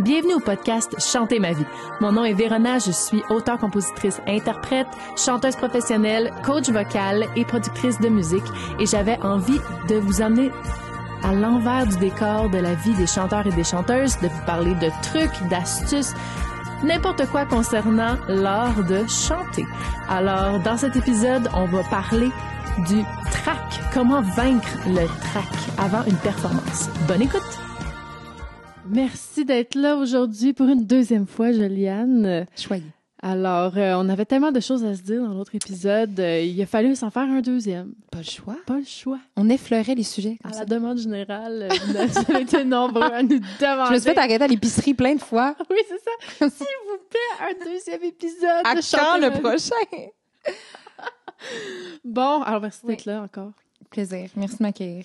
Bienvenue au podcast Chanter ma vie. Mon nom est Vérona, je suis auteure, compositrice, interprète, chanteuse professionnelle, coach vocale et productrice de musique et j'avais envie de vous emmener à l'envers du décor de la vie des chanteurs et des chanteuses, de vous parler de trucs, d'astuces, n'importe quoi concernant l'art de chanter. Alors, dans cet épisode, on va parler du trac. Comment vaincre le trac avant une performance. Bonne écoute! Merci d'être là aujourd'hui pour une deuxième fois, Joliane. Choyé. Alors, on avait tellement de choses à se dire dans l'autre épisode. Il a fallu s'en faire un deuxième. Pas le choix. Pas le choix. On effleurait les sujets comme À ça. la demande générale, vous avez été nombreux à nous demander. Je me suis fait arrêter à l'épicerie plein de fois. Oui, c'est ça. S'il vous plaît, un deuxième épisode. À de quand Chanter le ma vie. prochain? Bon, alors merci d'être Oui. là encore. Plaisir. Merci de m'accueillir.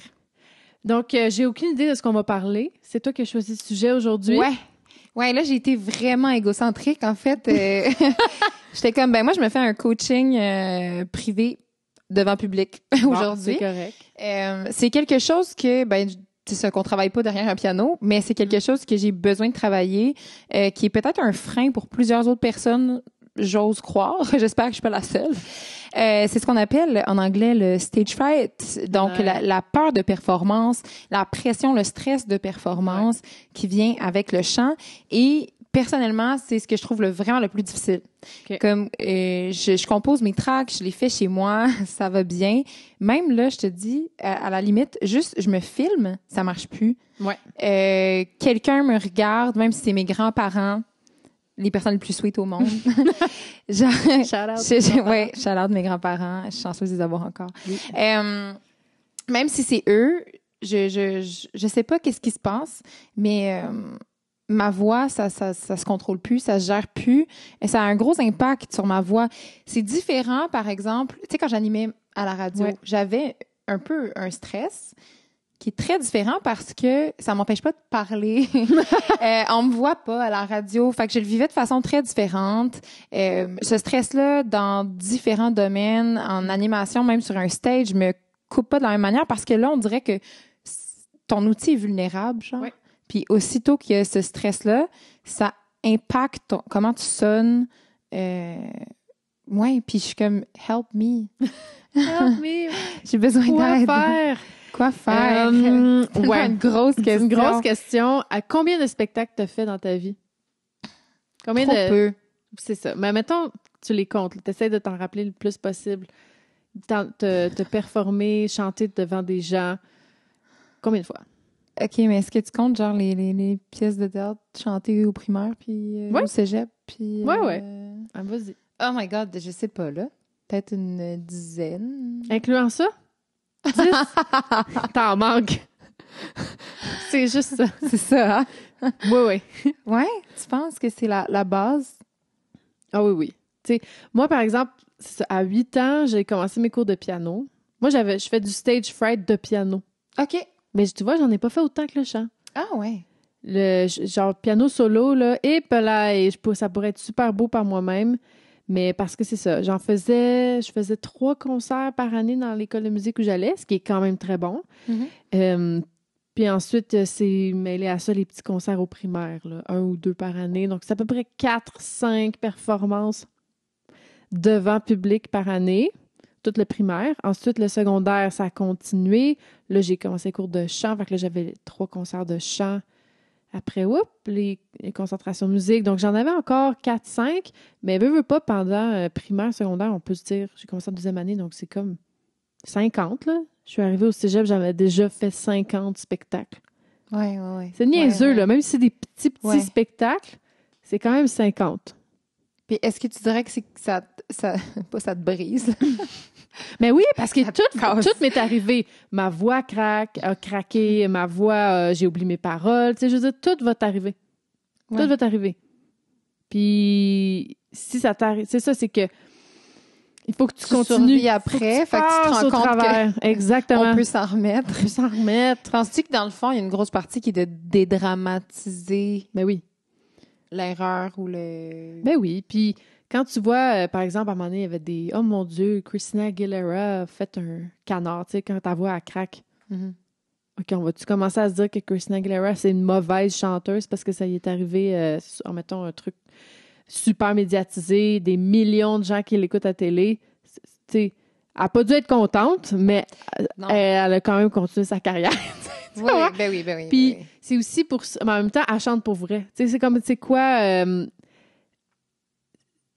Donc, j'ai aucune idée de ce qu'on va parler. C'est toi qui as choisi le sujet aujourd'hui. Ouais, là, j'ai été vraiment égocentrique. En fait, j'étais comme, moi, je me fais un coaching privé devant public Bon, aujourd'hui. c'est correct. C'est quelque chose que, c'est ça, qu'on travaille pas derrière un piano, mais c'est quelque chose que j'ai besoin de travailler, qui est peut-être un frein pour plusieurs autres personnes, j'ose croire. J'espère que je suis pas la seule. C'est ce qu'on appelle en anglais le stage fright. Donc, Ouais. la peur de performance, la pression, le stress de performance qui vient avec le chant. Et personnellement, c'est ce que je trouve vraiment le plus difficile. Okay. Comme je compose mes tracks, je les fais chez moi, ça va bien. Même là, je te dis, à la limite, juste je me filme, ça marche plus. Ouais. Quelqu'un me regarde, même si c'est mes grands-parents, les personnes les plus sweet au monde. Genre, Shout-out. shout-out de mes grands-parents. Je suis chanceuse de les avoir encore. Oui. Même si c'est eux, je sais pas qu'est-ce qui se passe, mais ma voix, ça se contrôle plus, ça se gère plus. Et ça a un gros impact sur ma voix. C'est différent, par exemple, tu sais, quand j'animais à la radio, j'avais un peu un stress qui est très différent parce que ça m'empêche pas de parler. On me voit pas à la radio. Fait que je le vivais de façon très différente. Ce stress-là, dans différents domaines, en animation, même sur un stage, je me coupe pas de la même manière parce que là, on dirait que ton outil est vulnérable, genre. Ouais. Puis aussitôt qu'il y a ce stress-là, ça impacte comment tu sonnes. Ouais, puis je suis comme « help me Help me. ». J'ai besoin Quoi d'aide. faire? Quoi faire? Ouais. Une grosse C'est question. une grosse question. À combien de spectacles t'as fait dans ta vie? Combien Trop de... peu. C'est ça. Mais mettons, tu les comptes. Tu essaies de t'en rappeler le plus possible. Te performer, chanter devant des gens. Combien de fois? OK, mais est-ce que tu comptes genre les pièces de théâtre chantées au primaire puis Ouais. au cégep? Puis, Ouais. Ah, vas-y. Oh my God, je sais pas, là. Peut-être une dizaine. Incluant ça? 10? T'en manques. C'est juste ça. C'est ça, hein? Oui. Ouais? Tu penses que c'est la base? Ah oui. Tu sais, moi, par exemple, c'est ça, à 8 ans, j'ai commencé mes cours de piano. Moi, je fais du stage fright de piano. OK. Mais tu vois, j'en ai pas fait autant que le chant. Ah ouais. Le genre piano solo, là, et ça pourrait être super beau par moi-même. Mais parce que c'est ça, je faisais 3 concerts par année dans l'école de musique où j'allais, ce qui est quand même très bon. Mm-hmm. Puis ensuite, c'est mêlé à ça les petits concerts au primaire, là, 1 ou 2 par année. Donc, c'est à peu près 4-5 performances devant public par année, tout le primaire. Ensuite, le secondaire, ça a continué. Là, j'ai commencé les cours de chant, fait que là, j'avais 3 concerts de chant. Après, les concentrations de musique. Donc, j'en avais encore 4-5, mais veux pas, pendant primaire, secondaire, on peut se dire, j'ai commencé en 2e année, donc c'est comme 50, là. Je suis arrivée au cégep, j'avais déjà fait 50 spectacles. Ouais. C'est niaiseux, là. Même si c'est des petits spectacles, c'est quand même 50. Puis est-ce que tu dirais que c'est que ça pas ça te brise? Mais oui, parce que Ça te casse. tout m'est arrivé. Ma voix a craqué, ma voix, j'ai oublié mes paroles. Tu sais, je veux dire, tout va t'arriver. Ouais. Tout va t'arriver. Puis, si ça t'arrive, c'est ça, c'est que il faut que tu continues. Survis après, fait que tu te passes rends au compte travers. Exactement. on peut s'en remettre. On peut s'en remettre. Penses-tu que dans le fond, il y a une grosse partie qui est de dédramatiser Ben oui. l'erreur ou le... Ben oui. Puis, quand tu vois, par exemple, à un moment donné, il y avait des... Oh mon Dieu, Christina Aguilera a fait un canard, tu sais, quand ta voix, elle craque. Mhm. OK, on va-tu commencer à se dire que Christina Aguilera, c'est une mauvaise chanteuse parce que ça y est arrivé, mettons, un truc super médiatisé, des millions de gens qui l'écoutent à télé. Tu sais, elle n'a pas dû être contente, mais elle a quand même continué sa carrière. Oui, ben oui. Puis c'est aussi pour ça, mais en même temps, elle chante pour vrai. Tu sais, c'est comme, tu sais quoi, tu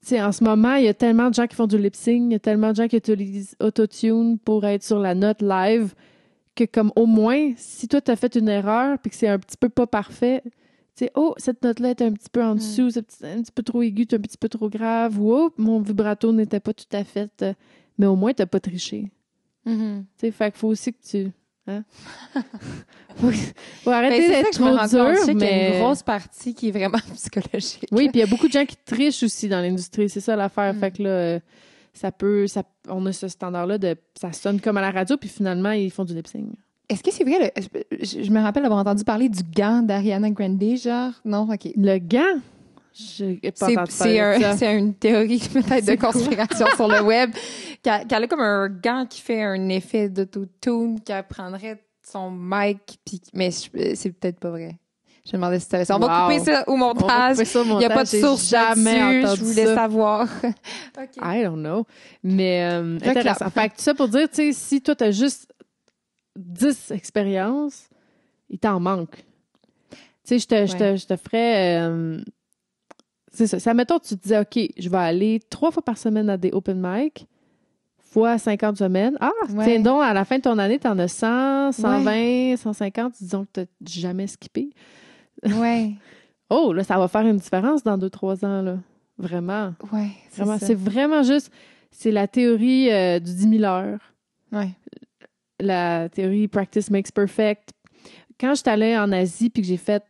sais, en ce moment, il y a tellement de gens qui font du lip-sync, il y a tellement de gens qui utilisent Autotune pour être sur la note live que comme au moins, si toi, tu as fait une erreur puis que c'est un petit peu pas parfait, tu sais, oh, cette note-là est un petit peu en dessous, c'est un petit peu trop aigu, c'est un petit peu trop grave, ou oh, mon vibrato n'était pas tout à fait... mais au moins, t'as pas triché. Mm-hmm. Tu sais, fait qu'il faut aussi que tu... Hein? faut arrêter d'être trop dur, je sais qu'il y a mais... une grosse partie qui est vraiment psychologique. Oui, puis il y a beaucoup de gens qui trichent aussi dans l'industrie, c'est ça l'affaire. Fait que là, on a ce standard-là de... Ça sonne comme à la radio, puis finalement, ils font du lip-sync. Est-ce que c'est vrai? Je me rappelle avoir entendu parler du gant d'Ariana Grande, genre? Non? OK. Le gant? J'ai pas entendu parler de ça. C'est une théorie peut-être de conspiration sur le web. Qu'elle a comme un gant qui fait un effet d'autotune, qu'elle prendrait son mic, mais c'est peut-être pas vrai. Je me demandais si tu savais ça. On va couper ça au montage. Il n'y a pas de source jamais là-dessus. Je voulais savoir. Okay. I don't know. Mais intéressant. Fait que ça pour dire, tu sais, si toi, tu as juste 10 expériences, il t'en manque. Tu sais, je te ferais... c'est ça. Mettons, tu te disais, OK, je vais aller 3 fois par semaine à des open mic, fois 50 semaines. Ah, tiens donc, à la fin de ton année, tu en as 100, 120, 150. Disons que tu n'as jamais skippé. Ouais. Oh, là, ça va faire une différence dans 2-3 ans, là. Vraiment. Ouais, vraiment. C'est vraiment juste... C'est la théorie du 10 000 heures. Ouais. La théorie practice makes perfect. Quand je suis allée en Asie puis que j'ai fait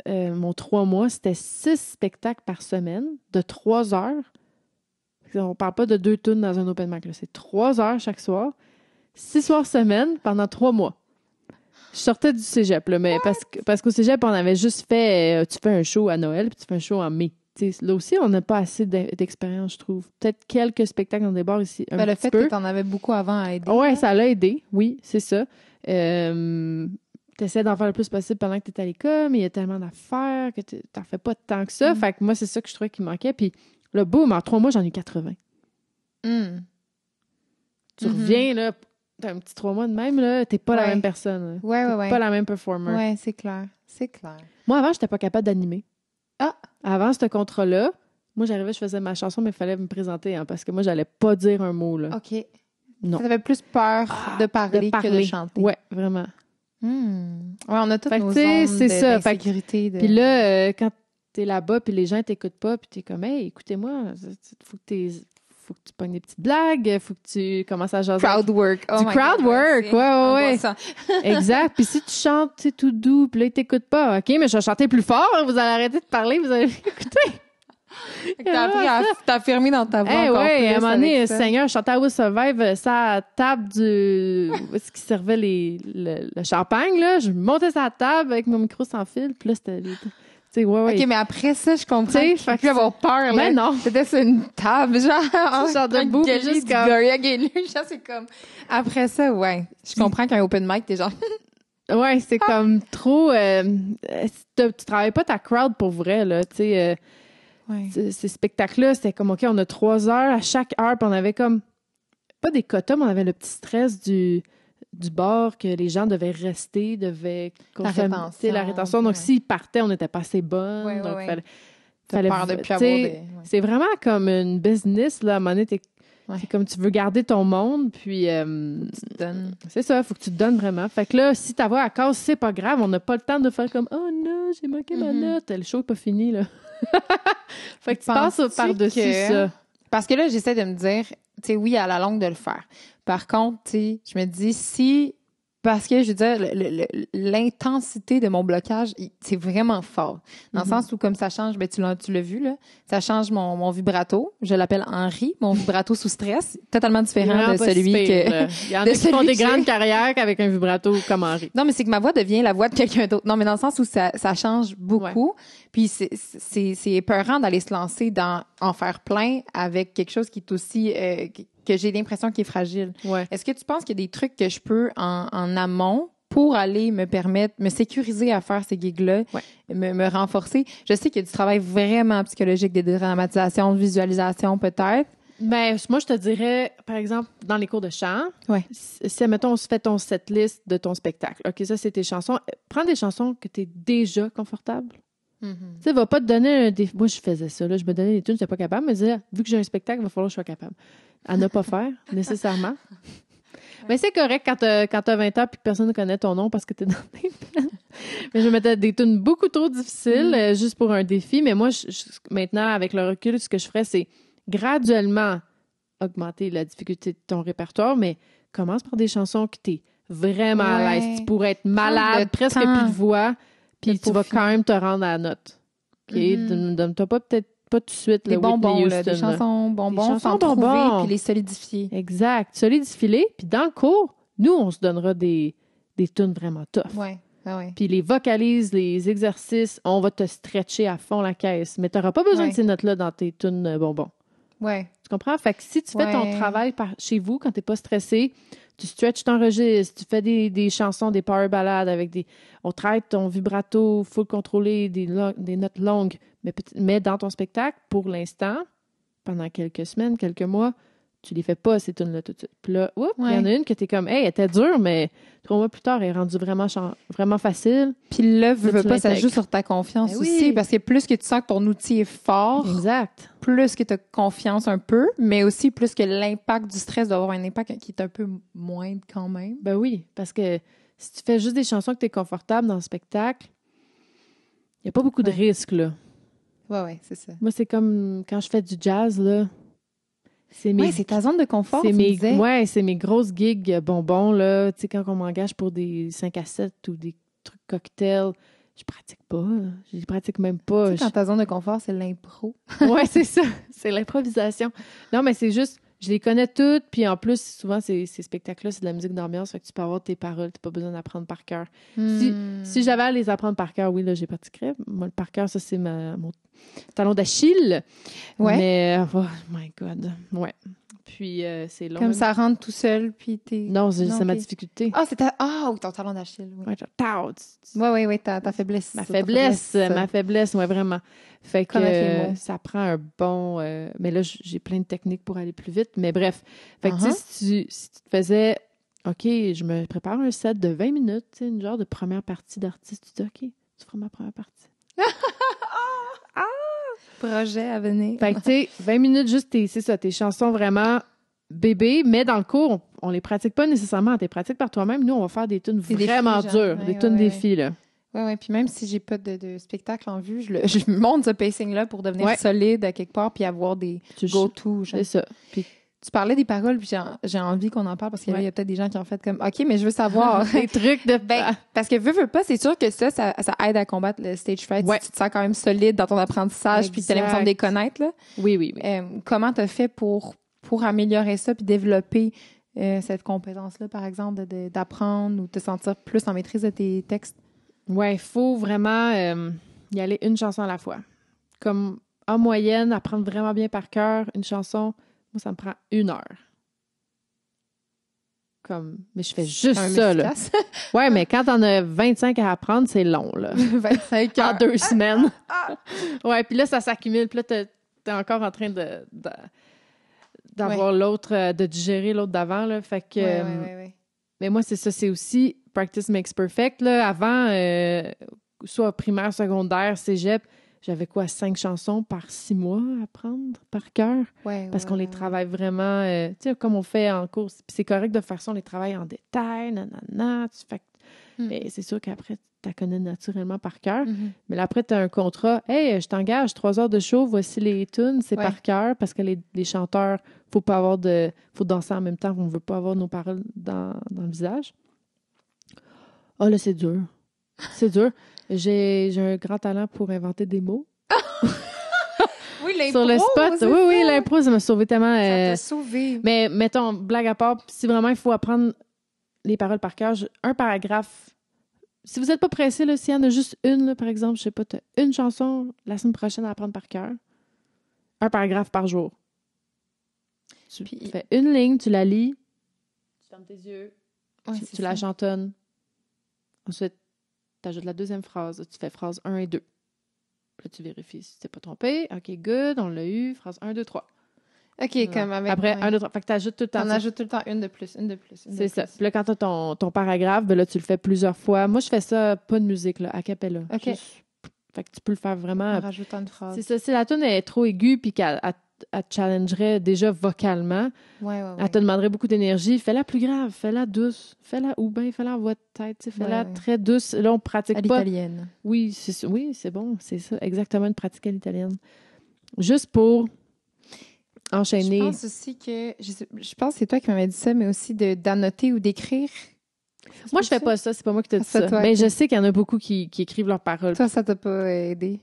mon 3 mois, c'était 6 spectacles par semaine de 3 heures. On parle pas de 2 tunes dans un open mic, là. C'est 3 heures chaque soir, 6 soirs semaine pendant 3 mois. Je sortais du cégep, là, mais parce qu'au cégep, on avait juste fait tu fais un show à Noël puis tu fais un show en mai. T'sais, là aussi, on n'a pas assez d'expérience, je trouve. Peut-être quelques spectacles dans des bars ici. Le fait que tu en avais beaucoup avant a aidé. Oui, ça l'a aidé. Oui, c'est ça. Tu essaies d'en faire le plus possible pendant que tu es à l'école, mais il y a tellement d'affaires que tu n'en fais pas tant que ça. Fait que moi, c'est ça que je trouvais qui manquait. Puis là, boum, en 3 mois, j'en ai 80. Tu reviens, là, t'as un petit 3 mois de même, là, t'es pas la même personne. Ouais. Pas la même performer. Ouais, c'est clair. C'est clair. Moi, avant, j'étais pas capable d'animer. Ah! Avant ce contrat-là, moi, j'arrivais, je faisais ma chanson, mais il fallait me présenter, hein, parce que moi, j'allais pas dire un mot, là. OK. Non. Ça avait plus peur de parler que de chanter. Ouais, vraiment. Ouais, on a toutes nos zones d'insécurité. Puis là, quand t'es là-bas, puis les gens t'écoutent pas, puis t'es comme, hey, écoutez-moi, faut que tu pognes des petites blagues, faut que tu commences à jaser. Crowd work. Du crowd work, ouais. Exact. Puis si tu chantes, c'est tout doux, puis là, ils t'écoutent pas. OK, mais je vais chanter plus fort, vous allez arrêter de parler, vous allez écouter. T'as appris à t'affirmer dans ta voix encore plus. À un moment donné, Seigneur, je chantais I Will Survive, ça table où est-ce qu'ils servait le champagne, là. Je montais sa table avec mon micro sans fil, puis là, c'était... OK, mais après ça, je comprends. Tu peux plus avoir peur, là. Mais non. C'était sur une table, genre debout, juste comme... genre, c'est comme... Après ça, ouais. Je comprends qu'un open mic, t'es genre... Ouais, c'est comme trop... tu travailles pas ta crowd pour vrai, là, tu sais... Ces spectacles-là, c'était comme, OK, on a 3 heures à chaque heure, puis on avait comme... Pas des quotas, mais on avait le petit stress du bar que les gens devaient rester, devaient consommer la rétention. Donc, s'ils partaient, on n'était pas assez bonnes. Donc, fallait peur de plus avoir c'est vraiment comme une business, là. À un moment donné, c'est comme tu veux garder ton monde, puis... tu te donnes. C'est ça, il faut que tu te donnes vraiment. Fait que là, si ta voix à casse, c'est pas grave. On n'a pas le temps de faire comme « Oh non, j'ai manqué ma note. » Le show n'est pas fini, là. Fait que tu passes par-dessus ça. Parce que là, j'essaie de me dire, tu sais, oui, à la longue de le faire. Par contre, tu sais, je me dis, si... Parce que, je veux dire, l'intensité de mon blocage, c'est vraiment fort. Dans le sens où, comme ça change, ben tu l'as vu, là, ça change mon vibrato. Je l'appelle Henri, mon vibrato sous stress. Totalement différent de celui que... Il y en a qui font des grandes carrières avec un vibrato comme Henri. Non, mais c'est que ma voix devient la voix de quelqu'un d'autre. Non, mais dans le sens où ça change beaucoup. Ouais. Puis c'est épeurant d'aller se lancer dans en faire plein avec quelque chose qui est aussi... que j'ai l'impression qu'il est fragile. Ouais. Est-ce que tu penses qu'il y a des trucs que je peux en amont pour aller me permettre, me sécuriser à faire ces gigs-là, me renforcer. Je sais qu'il y a du travail vraiment psychologique, des dédramatisations, de visualisation peut-être. Ben, moi, je te dirais, par exemple, dans les cours de chant, si, mettons, on se fait ton setlist de ton spectacle. OK, ça, c'est tes chansons. Prends des chansons que tu es déjà confortable. Tu sais, va pas te donner un défi. Moi, je faisais ça, là. Je me donnais des tunes, je n'étais pas capable, mais je disais, vu que j'ai un spectacle, il va falloir que je sois capable. À ne pas faire, nécessairement. Mais c'est correct quand t'as 20 ans puis que personne ne connaît ton nom parce que t'es dans tes plans. Mais je mettais des tunes beaucoup trop difficiles juste pour un défi. Mais moi, maintenant, avec le recul, ce que je ferais, c'est graduellement augmenter la difficulté de ton répertoire, mais commence par des chansons que t'es vraiment à l'aise. Tu pourrais être malade, presque plus de voix, puis tu vas quand même te rendre à la note. OK? Donne-toi peut-être pas tout de suite des bonbons, des chansons bonbons, sans trouver puis les solidifier. Exact. Solidifier-les, puis dans le cours, nous, on se donnera des tunes vraiment tough. Ouais. Puis les vocalises, les exercices, on va te stretcher à fond la caisse. Mais tu n'auras pas besoin de ces notes-là dans tes tunes bonbons. Ouais. Tu comprends? Fait que si tu fais ton travail chez vous, quand tu n'es pas stressé, tu stretches ton registre, tu fais des chansons, des power ballades avec on travaille ton vibrato full contrôlé, des notes longues, mais dans ton spectacle, pour l'instant, pendant quelques semaines, quelques mois, tu les fais pas, ces tunes-là, tout de suite. Puis là, il y en a une que t'es comme, hey, elle était dure, mais 3 mois plus tard, elle est rendue vraiment facile. Puis là, veux pas, ça joue sur ta confiance aussi, parce que plus que tu sens que ton outil est fort, plus que tu as confiance un peu, mais aussi plus que l'impact du stress doit avoir un impact qui est un peu moindre quand même. Ben oui, parce que si tu fais juste des chansons que tu es confortable dans le spectacle, il n'y a pas beaucoup de risques, là. Ouais, c'est ça. Moi, c'est comme quand je fais du jazz, là. C'est ta zone de confort, c'est mes grosses gigs bonbons, là. Tu sais, quand on m'engage pour des 5 à 7 ou des trucs cocktails, je pratique pas. Je pratique même pas. Tu sais, quand ta zone de confort, c'est l'impro. Ouais, c'est ça. C'est l'improvisation. Non, mais c'est juste, je les connais toutes. Puis en plus, souvent, ces spectacles-là, c'est de la musique d'ambiance. Fait que tu peux avoir tes paroles. Tu n'as pas besoin d'apprendre par cœur. Si j'avais à les apprendre par cœur, oui, là, j'ai pratiquerais. Moi, le par cœur, ça, c'est mon talon d'Achille. Ouais. Mais, oh my God. Ouais. Puis, c'est long. Comme ça rentre tout seul, puis t'es... Non, c'est ma difficulté. Ah, oui, ton talon d'Achille. Oui, ta faiblesse. Ma faiblesse, ouais, vraiment. Fait que ça prend un bon... mais là, j'ai plein de techniques pour aller plus vite. Mais bref. Fait que, si tu te faisais... OK, je me prépare un set de 20 minutes, tu sais, une genre de première partie d'artiste. Tu dis, OK, tu feras ma première partie. Projet à venir. Fait que, tu sais, 20 minutes, juste tes chansons vraiment bébés, mais dans le cours, on les pratique pas nécessairement. Tu les pratiques par toi-même. Nous, on va faire des tunes vraiment dures, des tunes défis, là. Oui, puis même si j'ai pas de spectacle en vue, je monte ce pacing-là pour devenir solide à quelque part puis avoir des go-to. C'est ça. Puis tu parlais des paroles, puis j'ai envie qu'on en parle parce qu'il y a peut-être des gens qui ont fait comme OK, mais je veux savoir. Des trucs de. Parce que veux pas, c'est sûr que ça aide à combattre le stage fright. Si tu te sens quand même solide dans ton apprentissage, puis tu as l'impression de les connaître. Là. Oui. Comment tu as fait pour améliorer ça puis développer cette compétence-là, par exemple, d'apprendre ou te sentir plus en maîtrise de tes textes? Oui, il faut vraiment y aller une chanson à la fois. Comme en moyenne, apprendre vraiment bien par cœur une chanson. Moi, ça me prend 1 heure. Mais je fais juste ça, là. Ouais, mais quand t'en as 25 à apprendre, c'est long, là. 25 heures. En 2 semaines. Ouais, puis là, ça s'accumule. Puis là, t'es encore en train d'avoir l'autre, de digérer l'autre d'avant, là. Fait que... Ouais. Mais moi, c'est ça. C'est aussi practice makes perfect, là. Avant, soit primaire, secondaire, cégep, j'avais 5 chansons par 6 mois à apprendre par cœur. Parce qu'on les travaille vraiment, tu sais, comme on fait en cours. Puis c'est correct de faire ça, on les travaille en détail, nanana. Mais c'est sûr qu'après, tu la connais naturellement par cœur. Mais là, après, tu as un contrat. Hey, je t'engage 3 heures de show, voici les tunes, c'est par cœur. Parce que les chanteurs, faut danser en même temps, on ne veut pas avoir nos paroles dans le visage. Oh là, c'est dur. C'est dur. J'ai un grand talent pour inventer des mots. Oui, l'impro. Sur le spot. Oui, l'impro, ça m'a sauvé tellement. Ça t'a sauvé. Mais mettons, blague à part, si vraiment il faut apprendre les paroles par cœur, un paragraphe. Si vous n'êtes pas pressé, là, s'il y en a juste une, là, par exemple, je sais pas, tu as une chanson la semaine prochaine à apprendre par cœur, un paragraphe par jour. Tu fais une ligne, tu la lis, tu fermes tes yeux, tu la chantonnes. Ensuite, tu ajoutes la deuxième phrase. Tu fais phrase 1 et 2. Puis là, tu vérifies si tu t'es pas trompé. OK, good, on l'a eu. Phrase 1, 2, 3. OK, comme avec... Après, 1, 2, 3. Fait que tu ajoutes tout le temps. On ajoute tout le temps une de plus, une de plus, une de C'est ça. plus. Puis là, quand tu as ton paragraphe, ben là, tu le fais plusieurs fois. Moi, je fais ça, pas de musique, là, a cappella. OK. Juste... Fait que tu peux le faire vraiment. En rajoutant une phrase. C'est ça. Si la tune est trop aiguë puis qu'elle te challengerait déjà vocalement, Ouais. elle te demanderait beaucoup d'énergie, fais-la plus grave, fais-la douce, fais-la ou bien fais-la en voix de tête, tu sais, fais-la très douce. Là, on pratique à pas. l'italienne. Oui, c'est bon, c'est ça, exactement une pratique à l'italienne. Juste pour enchaîner. Je pense aussi que je pense que c'est toi qui m'avais dit ça, mais aussi d'annoter ou d'écrire. Moi, je fais pas ça, c'est pas moi qui te dis C'est ça. toi, Mais ok. je sais qu'il y en a beaucoup qui écrivent leurs paroles. Toi, ça t'a pas aidé?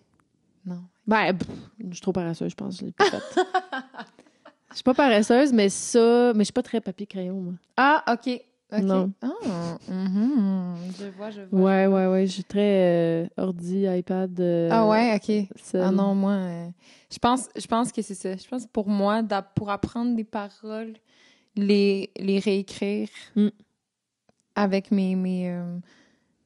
Non. Ben, je suis trop paresseuse, je pense. Je l'ai pas fait. Je suis pas paresseuse, mais je suis pas très papier-crayon, moi. Ah, OK. Non. Ah, je vois. Ouais. Je suis très ordi, iPad. Ah ouais, OK. seul. Ah non, moi, je pense que c'est ça. Je pense que pour moi, pour apprendre des paroles, les réécrire avec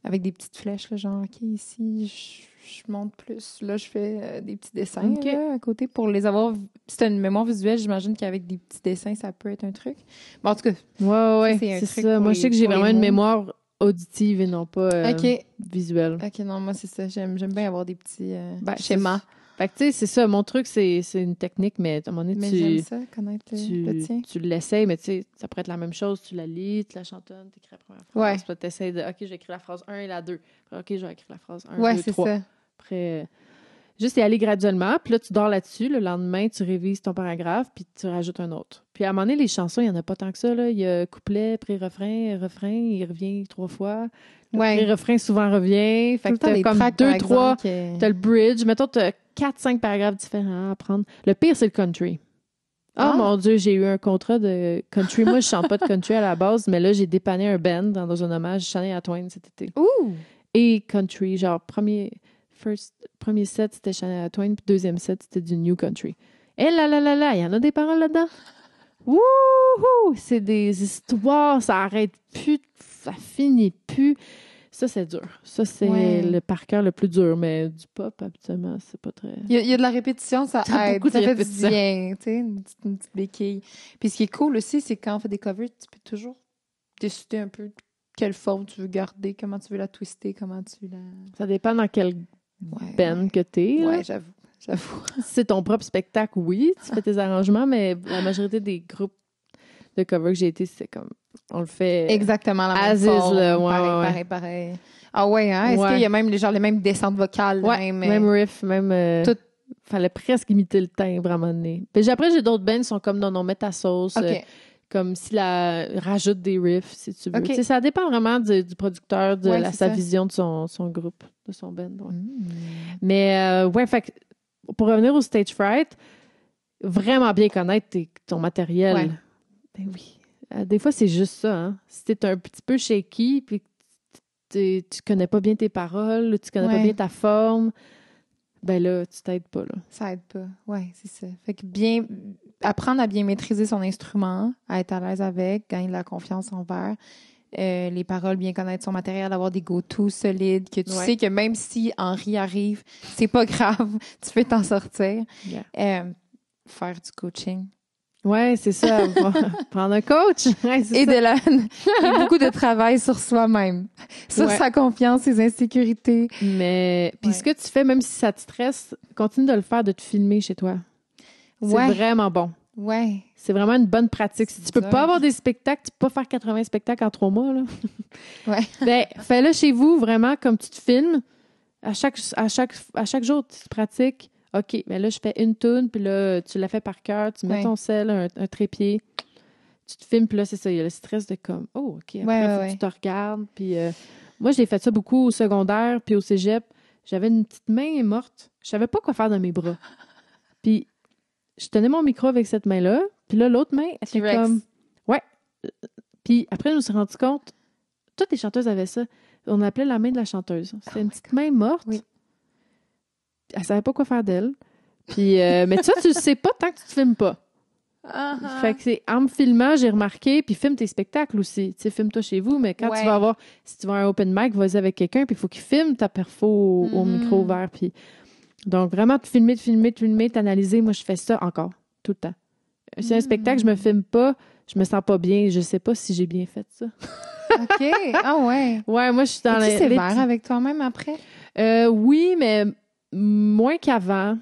avec des petites flèches, là, genre, OK, ici, je monte plus. Là, je fais des petits dessins OK. là, à côté pour les avoir. Si t'as une mémoire visuelle, j'imagine qu'avec des petits dessins, ça peut être un truc. Bon, en tout cas, Ouais, c'est un c'est truc ça. pour Moi, je sais que j'ai pour les vraiment une mots. mémoire auditive et non pas OK. visuelle. OK, non, moi, c'est ça. J'aime bien avoir des petits Ben, schémas. Fait que, tu sais, c'est ça. Mon truc, c'est une technique, mais à un moment donné, Mais j'aime ça, connaître le tien. tu l'essayes, mais tu sais, ça pourrait être la même chose. Tu la lis, tu la chantonnes, tu écris la première phrase. Ouais. Puis tu essaies de, OK, je vais écrire la phrase 1 et la 2. Après, OK, je vais écrire la phrase 1, Ouais, 2, c'est 3. ça. Après, juste y aller graduellement. Puis là, tu dors là-dessus. Le lendemain, tu révises ton paragraphe, puis tu rajoutes un autre. Puis à un moment donné, les chansons, il n'y en a pas tant que ça. Là. Il y a couplet, pré-refrain, refrain, il revient 3 fois. Le pré-refrain souvent revient. Fait que t'as comme 2, 3. T'as le bridge. Mettons, t'as 4, 5 paragraphes différents à apprendre. Le pire, c'est le country. Oh mon Dieu, j'ai eu un contrat de country. Moi, je chante pas de country à la base, mais là, j'ai dépanné un band dans un hommage Shania Twain cet été. Ouh! Et country, genre premier set, c'était Shania Twain, puis deuxième set, c'était du New Country. Et là, il y en a des paroles là-dedans. Wouhou! C'est des histoires, ça arrête plus, ça finit plus. Ça, c'est dur. Ça, c'est le par cœur le plus dur, mais du pop, habituellement, c'est pas très... Il y a de la répétition, ça T'as aide. beaucoup de Ça fait du répétition. bien, tu sais, une petite béquille. Puis ce qui est cool aussi, c'est quand on fait des covers, tu peux toujours décider un peu quelle forme tu veux garder, comment tu veux la twister, comment tu la... Ça dépend dans quel band que t'es. là. Ouais, j'avoue. Si c'est ton propre spectacle, oui, tu fais tes arrangements, mais la majorité des groupes de cover que j'ai été, c'est comme... On le fait... Exactement la même As is, forme. là, ouais. Pareil. Ah ouais, hein? Est-ce qu'il y a même les mêmes descentes vocales? Ouais, même riff, même... Tout. Fallait presque imiter le timbre à un moment donné. Puis après, j'ai d'autres bands qui sont comme non, met ta sauce. OK. Comme si rajoute des riffs, si tu veux. OK. Tu sais, ça dépend vraiment du producteur, de Ouais, sa c'est ça. vision de son groupe, de son band. Ouais. Mais, fait que, pour revenir au stage fright, vraiment bien connaître ton matériel. Ouais. Ben oui. Des fois, c'est juste ça. Hein? Si t'es un petit peu shaky, puis tu connais pas bien tes paroles, tu connais pas bien ta forme, ben là, tu t'aides pas, là. Ça aide pas. Ouais, c'est ça. Fait que apprendre à bien maîtriser son instrument, à être à l'aise avec, gagner de la confiance envers, les paroles, bien connaître son matériel, avoir des go-to solides, que tu sais que même si Henri arrive, c'est pas grave, tu peux t'en sortir. Yeah. Faire du coaching. Ouais, c'est ça. Prendre un coach. Ouais, Et beaucoup de travail sur soi-même, sur sa confiance, ses insécurités. Mais, puis ce que tu fais, même si ça te stresse, continue de le faire, de te filmer chez toi. C'est vraiment bon. Ouais. C'est vraiment une bonne pratique. Si tu peux pas avoir des spectacles, tu peux pas faire 80 spectacles en 3 mois, là. Ouais. Ben, fais-le chez vous, vraiment, comme tu te filmes. À chaque jour, tu pratiques. OK, mais là, je fais une toune, puis là, tu la fais par cœur, tu mets ton sel, un trépied, tu te filmes, puis là, c'est ça, il y a le stress de comme, oh, OK, après, faut que tu te regardes. Puis moi, j'ai fait ça beaucoup au secondaire, puis au cégep. J'avais une petite main morte. Je savais pas quoi faire dans mes bras. Puis je tenais mon micro avec cette main-là, puis là, l'autre main, elle était comme... Ouais. Puis après, je me suis rendu compte, toutes les chanteuses avaient ça. On appelait la main de la chanteuse. C'était une petite main morte. Oui. Elle savait pas quoi faire d'elle. Puis, mais ça, tu le sais pas tant que tu te filmes pas. Fait que c'est en me filmant, j'ai remarqué, puis filme tes spectacles aussi. Tu sais, filme-toi chez vous, mais quand tu vas avoir, si tu vas à un open mic, vas-y avec quelqu'un, puis il faut qu'il filme ta perfo au micro ouvert. Puis donc, vraiment, de filmer, t'analyser. Moi, je fais ça encore, tout le temps. Si un spectacle, je me filme pas, je me sens pas bien. Je sais pas si j'ai bien fait ça. OK. Ah ouais. Ouais, moi, je suis dans Es-tu sévère avec toi-même après? Oui, mais moins qu'avant.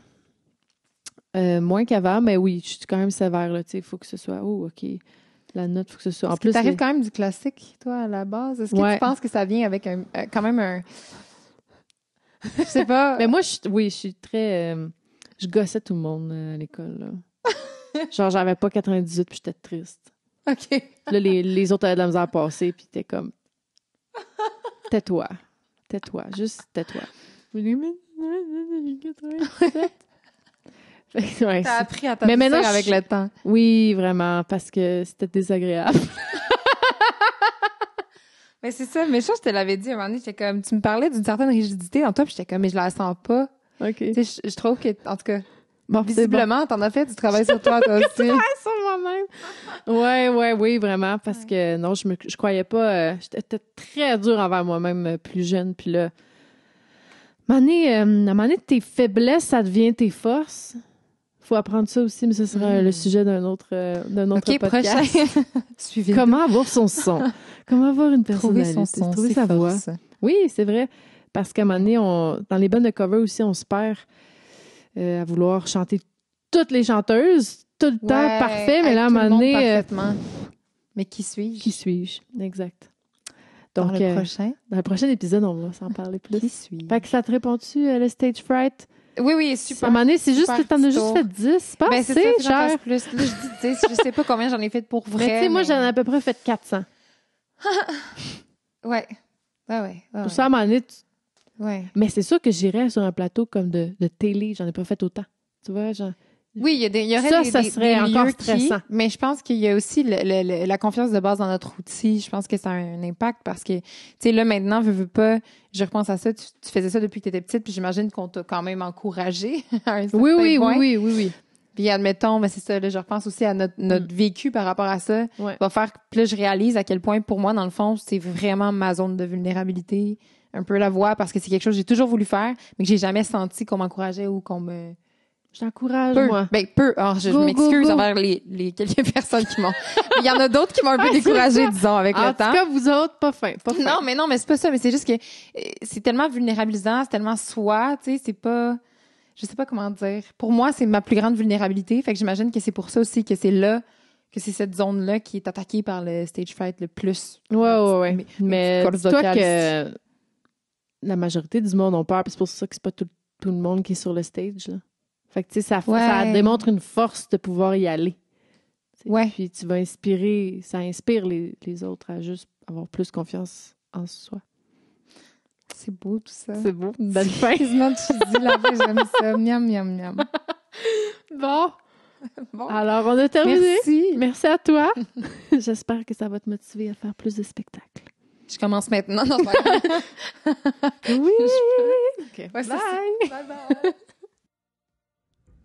Mais oui, je suis quand même sévère. Il faut que ce soit... Oh, OK. La note, il faut que ce soit... En plus, t'arrives quand même du classique, toi, à la base. Est-ce que tu penses que ça vient avec quand même un... Je sais pas. Mais moi, je suis très... je gossais tout le monde à l'école, là. Genre, j'avais pas 98 puis j'étais triste. OK. Là, les autres avaient de la misère à passer puis t'es comme... Tais-toi. Juste tais-toi. T'as appris à t'adoucir avec le temps. Oui, vraiment, parce que c'était désagréable. Mais c'est ça, mais je te l'avais dit un moment donné, j'étais comme, tu me parlais d'une certaine rigidité en toi, puis j'étais comme, mais je la sens pas. OK. Tu sais, je trouve que, en tout cas, bon, visiblement, t'en as fait du travail sur toi aussi. Je travaille sur moi-même. Oui, vraiment, parce que non, je croyais pas, j'étais très dure envers moi-même plus jeune, puis là, à un moment donné, tes faiblesses, ça devient tes forces. Faut apprendre ça aussi, mais ce sera le sujet d'un autre podcast. Prochain. Suivez. Comment avoir son son? Comment avoir une personnalité? Trouver sa voix. Oui, c'est vrai. Parce qu'à un moment donné, dans les bandes de cover aussi, on se perd à vouloir chanter toutes les chanteuses, tout le temps parfait, mais là, à un moment donné... parfaitement. Mais qui suis-je? Qui suis-je? Exact. Donc, dans le prochain épisode, on va s'en parler plus. Qui suis-je? Fait que ça te répond-tu, le stage fright? Oui, super. À un moment donné, c'est juste que t'en as juste fait 10. C'est pas assez, c'est ça, cher. Plus. Là, je dis 10. Je sais pas combien j'en ai fait pour vrai. Mais tu sais, moi, j'en ai à peu près fait 400. Ouais. Pour ça, à un moment donné, ouais. Mais c'est sûr que j'irais sur un plateau comme de télé. J'en ai pas fait autant. Tu vois, genre... Oui, il y aurait ça serait encore stressant. Mais je pense qu'il y a aussi la confiance de base dans notre outil. Je pense que ça a un impact parce que, tu sais, là, maintenant, veux pas, je repense à ça, tu faisais ça depuis que tu étais petite, puis j'imagine qu'on t'a quand même encouragé à un certain point. Oui. Puis admettons, c'est ça, là, je repense aussi à notre vécu par rapport à ça. Ouais. Puis là, je réalise à quel point, pour moi, dans le fond, c'est vraiment ma zone de vulnérabilité, un peu la voix, parce que c'est quelque chose que j'ai toujours voulu faire, mais que j'ai jamais senti qu'on m'encourageait ou qu'on me... Je t'encourage, moi. Peu. Alors, je m'excuse envers les quelques personnes qui m'ont... Il y en a d'autres qui m'ont un peu découragée, disons, avec le temps. En tout cas, vous autres, pas fin. Non, mais c'est pas ça. Mais c'est juste que c'est tellement vulnérabilisant, c'est tellement soi, tu sais, c'est pas... Je sais pas comment dire. Pour moi, c'est ma plus grande vulnérabilité. Fait que j'imagine que c'est pour ça aussi que c'est là, que c'est cette zone-là qui est attaquée par le stage fright le plus. Ouais. Mais dis-toi que la majorité du monde ont peur, puis c'est pour ça que c'est pas tout le monde qui est sur le stage, là. Fait que, tu sais, ça démontre une force de pouvoir y aller. Ouais. Puis tu vas ça inspire les autres à juste avoir plus confiance en soi. C'est beau, tout ça. C'est beau. Une belle fin. Quasiment cheesy, là, j'aime ça. Miam, miam, miam. Bon. Alors, on a terminé. Merci à toi. J'espère que ça va te motiver à faire plus de spectacles. Je commence maintenant. Non, oui. Okay. Bye. Bye.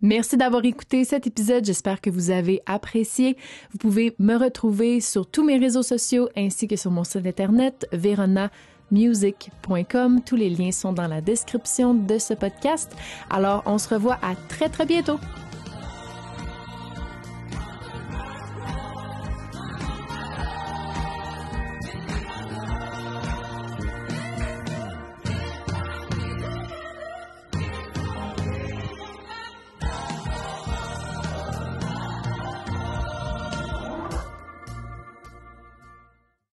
Merci d'avoir écouté cet épisode. J'espère que vous avez apprécié. Vous pouvez me retrouver sur tous mes réseaux sociaux ainsi que sur mon site internet veronamusic.com. Tous les liens sont dans la description de ce podcast. Alors, on se revoit à très, très bientôt.